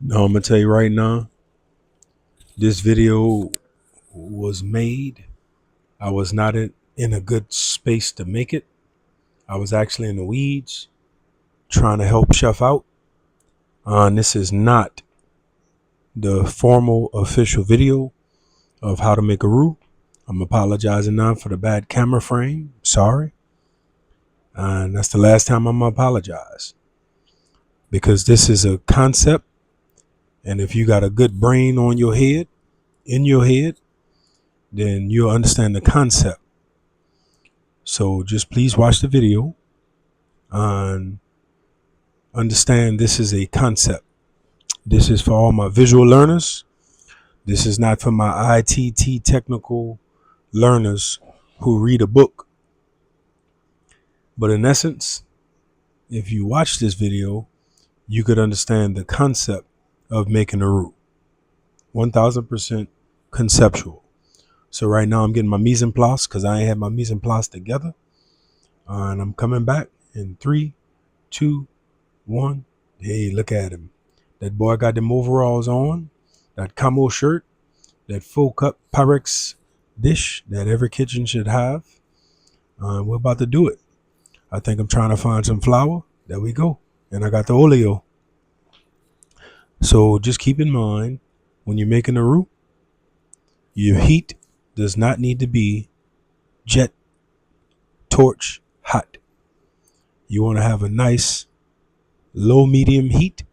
No, I'm gonna tell you right now, this video was made. I was not in a good space to make it. I was actually in the weeds trying to help Chef out. And this is not the formal official video of how to make a roux. I'm apologizing now for the bad camera frame. Sorry. And that's the last time I'm gonna apologize. Because this is a concept, and if you got a good brain on your head, in your head, then you'll understand the concept. So just please watch the video and understand this is a concept. This is for all my visual learners. This is not for my ITT technical learners who read a book. But in essence, if you watch this video, you could understand the concept of making a roux. 1000% conceptual. So right now I'm getting my mise en place because I ain't had my mise en place together. And I'm coming back in 3, 2, 1. Hey, look at him. That boy got them overalls on, that camo shirt, that full cup Pyrex dish that every kitchen should have. We're about to do it. I think I'm trying to find some flour. There we go. And I got the oleo. So just keep in mind, when you're making a roux, your heat does not need to be jet torch hot. You want to have a nice low medium heat.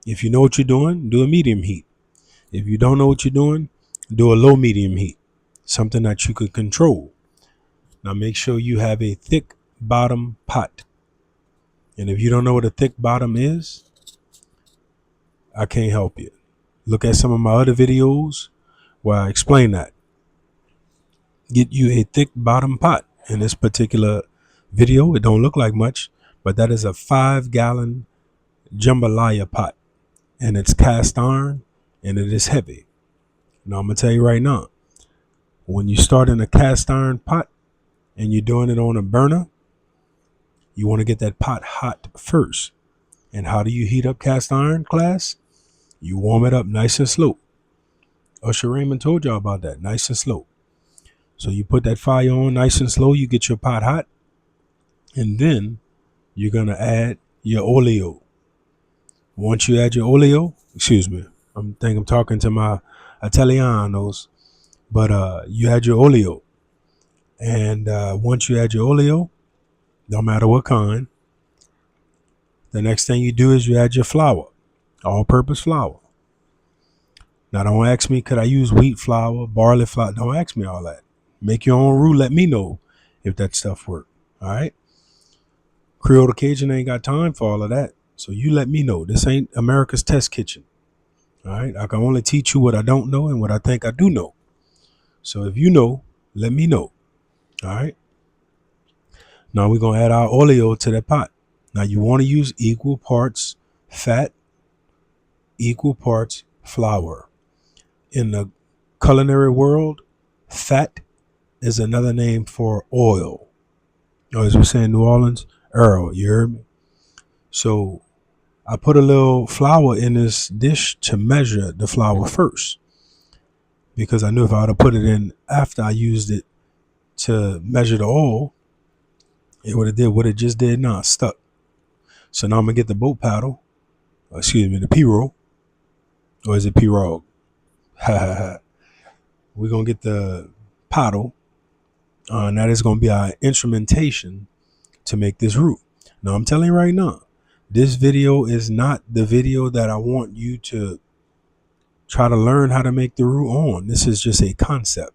If you know what you're doing, do a medium heat. If you don't know what you're doing, do a low medium heat, something that you could control. Now make sure you have a thick bottom pot. And if you don't know what a thick bottom is, I can't help you. Look at some of my other videos where I explain that. Get you a thick bottom pot. In this particular video, it don't look like much, but that is a 5-gallon jambalaya pot. And it's cast iron and it is heavy. Now I'm going to tell you right now, when you start in a cast iron pot and you're doing it on a burner, you want to get that pot hot first. And how do you heat up cast iron, class? You warm it up nice and slow. Usher Raymond told y'all about that, nice and slow. So you put that fire on nice and slow, you get your pot hot, and then you're going to add your oleo. Once you add your oleo, excuse me, I'm talking to my Italianos, but you add your oleo. And once you add your oleo, no matter what kind, the next thing you do is you add your flour, all-purpose flour. Now, don't ask me, could I use wheat flour, barley flour? Don't ask me all that. Make your own roux. Let me know if that stuff works. All right? Creole Cajun ain't got time for all of that. So you let me know. This ain't America's Test Kitchen. All right? I can only teach you what I don't know and what I think I do know. So if you know, let me know. All right? Now we're going to add our oleo to that pot. Now you want to use equal parts fat, equal parts flour. In the culinary world, fat is another name for oil. Or as we say in New Orleans, Earl, you heard me? So I put a little flour in this dish to measure the flour first. Because I knew if I would have put it in after I used it to measure the oil, it would have did what it just did now, stuck. So now I'm going to get the boat paddle, the pirogue, or is it pirogue? We're going to get the paddle, and that is going to be our instrumentation to make this roux. Now I'm telling you right now, this video is not the video that I want you to try to learn how to make the roux on. This is just a concept.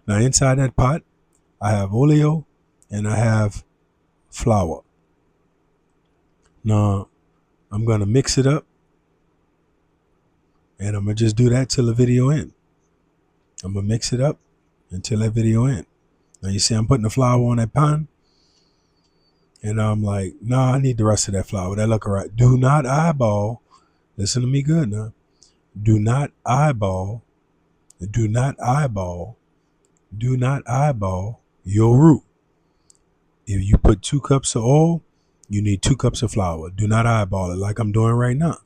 Now inside that pot, I have oleo and I have flour. Now I'm going to mix it up, and I'm going to just do that till the video ends. I'm going to mix it up until that video ends. Now you see I'm putting the flour on that pan, and I'm like, nah, I need the rest of that flour. That look all right. Do not eyeball. Listen to me good now. Do not eyeball your roux. If you put 2 cups of oil, you need 2 cups of flour. Do not eyeball it like I'm doing right now.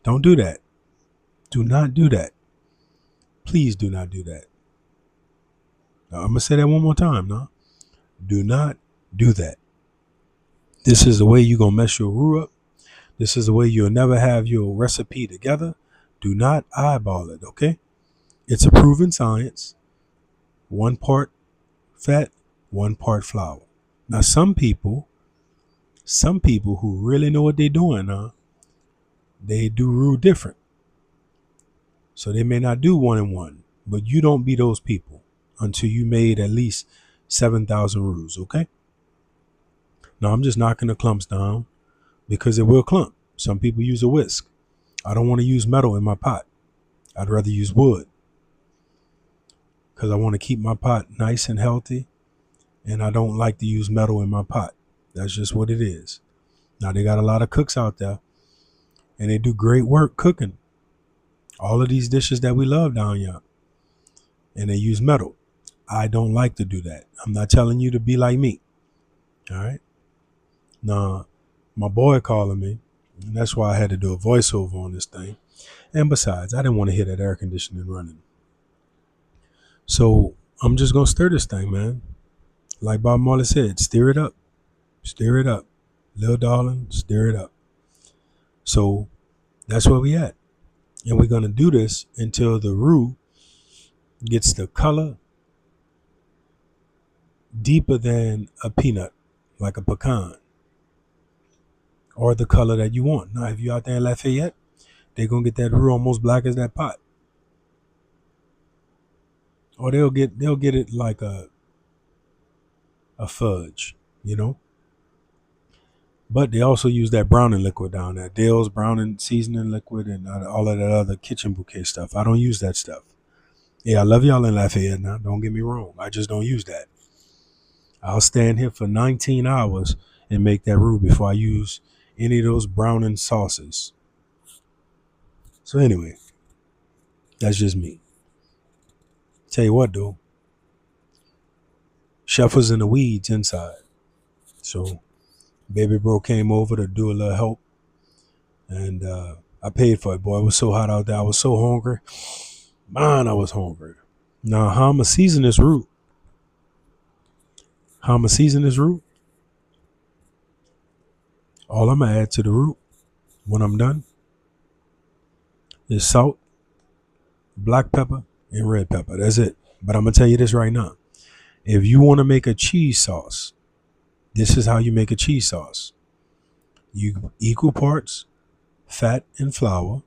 Don't do that. Do not do that. Please do not do that. Now, I'm going to say that one more time now. Do not do that. This is the way you're going to mess your roux up. This is the way you'll never have your recipe together. Do not eyeball it, okay? It's a proven science. 1 part fat, 1 part flour. Now, some people who really know what they're doing, they do roux different. So they may not do 1 and 1, but you don't be those people until you made at least 7,000 roux, okay? Now, I'm just knocking the clumps down because it will clump. Some people use a whisk. I don't want to use metal in my pot. I'd rather use wood because I want to keep my pot nice and healthy, and I don't like to use metal in my pot. That's just what it is. Now, they got a lot of cooks out there, and they do great work cooking all of these dishes that we love down here, and they use metal. I don't like to do that. I'm not telling you to be like me. All right? Now, my boy calling me, and that's why I had to do a voiceover on this thing. And besides, I didn't want to hear that air conditioning running. So I'm just going to stir this thing, man. Like Bob Marley said, stir it up. Stir it up. Little darling, stir it up. So that's where we at. And we're going to do this until the roux gets the color deeper than a peanut, like a pecan, or the color that you want. Now, if you're out there in Lafayette, they're going to get that roux almost black as that pot. Or they'll get it like a fudge, you know. But they also use that browning liquid down there, Dale's browning seasoning liquid, and all of that other kitchen bouquet stuff. I don't use that stuff. Yeah, I love y'all in Lafayette now. Don't get me wrong. I just don't use that. I'll stand here for 19 hours and make that roux before I use any of those browning sauces. So anyway, that's just me. Tell you what, though. Chef was in the weeds inside. So baby bro came over to do a little help. And I paid for it, boy. It was so hot out there. I was so hungry. Man, I was hungry. Now, how I'm going to season this roux? All I'm going to add to the roux when I'm done is salt, black pepper, and red pepper. That's it. But I'm going to tell you this right now. If you want to make a cheese sauce, this is how you make a cheese sauce. You equal parts fat and flour.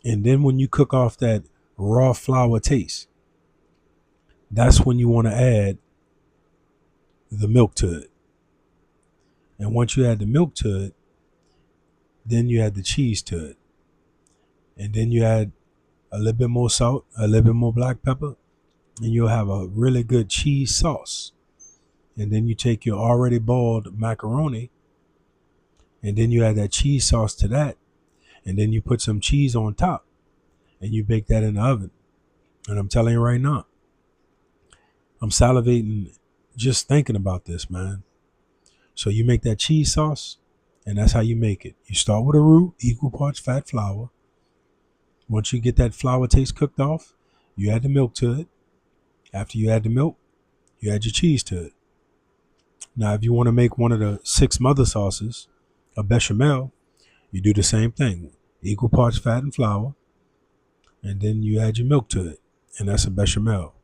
And then when you cook off that raw flour taste, that's when you want to add the milk to it. And once you add the milk to it, then you add the cheese to it. And then you add a little bit more salt, a little bit more black pepper, and you'll have a really good cheese sauce. And then you take your already boiled macaroni, and then you add that cheese sauce to that, and then you put some cheese on top, and you bake that in the oven. And I'm telling you right now, I'm salivating just thinking about this, man. So you make that cheese sauce, and that's how you make it. You start with a roux, equal parts fat, flour. Once you get that flour taste cooked off, you add the milk to it. After you add the milk, you add your cheese to it. Now, if you want to make one of the 6 mother sauces, a bechamel, you do the same thing. Equal parts fat and flour, and then you add your milk to it, and that's a bechamel.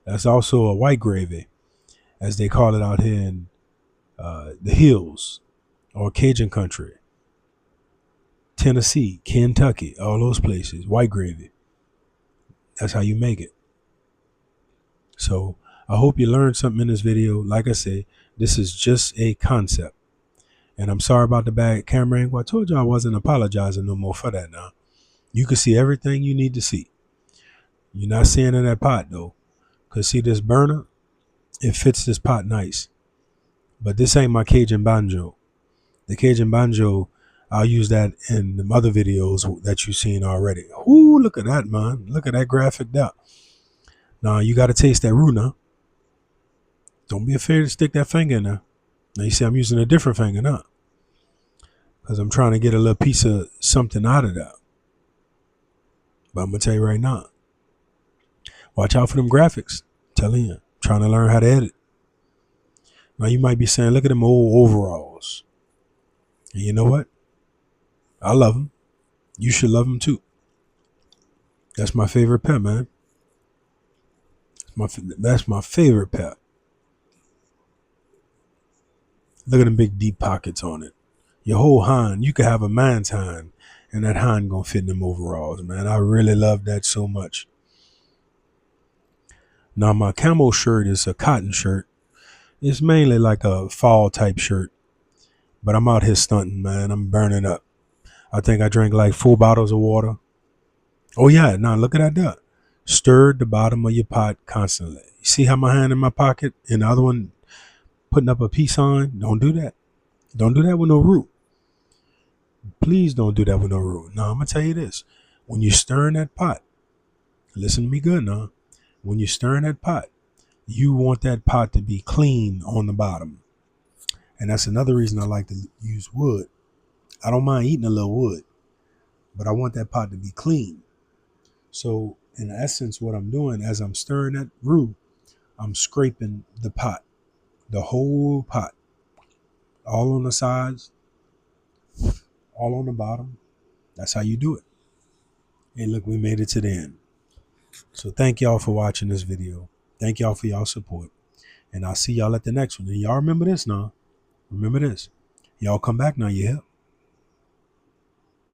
That's also a white gravy, as they call it out here in the hills or Cajun country, Tennessee, Kentucky, all those places, white gravy. That's how you make it. So I hope you learned something in this video. Like I say, this is just a concept. And I'm sorry about the bad camera angle. I told you I wasn't apologizing no more for that now. You can see everything you need to see. You're not seeing in that pot though. Because see this burner, it fits this pot nice. But this ain't my Cajun banjo. The Cajun banjo, I'll use that in the other videos that you've seen already. Ooh, look at that, man. Look at that graphic there. Now, you got to taste that roux now. Don't be afraid to stick that finger in there. Now, you see I'm using a different finger now. Because I'm trying to get a little piece of something out of that. But I'm going to tell you right now, watch out for them graphics. I'm telling you, trying to learn how to edit. Now you might be saying, look at them old overalls. And you know what? I love them. You should love them too. That's my favorite pet, man. That's my favorite pet. Look at them big deep pockets on it. Your whole hind, you could have a man's hind, and that hind gonna fit in them overalls, man. I really love that so much. Now my camo shirt is a cotton shirt. It's mainly like a fall type shirt, but I'm out here stunting, man. I'm burning up. I think I drank like 4 bottles of water. Oh yeah, now look at that. Stir the bottom of your pot constantly. You see how my hand in my pocket and the other one putting up a peace sign? Don't do that. Don't do that with no roux. Please don't do that with no roux. Now I'm gonna tell you this. When you stir in that pot, listen to me good now. When you stir in that pot, you want that pot to be clean on the bottom. And that's another reason I like to use wood. I don't mind eating a little wood, but I want that pot to be clean. So in essence, what I'm doing as I'm stirring that roux, I'm scraping the pot, the whole pot, all on the sides, all on the bottom. That's how you do it. Hey, look, we made it to the end. So thank y'all for watching this video. Thank y'all for y'all support. And I'll see y'all at the next one. And y'all remember this now. Remember this. Y'all come back now, you hear?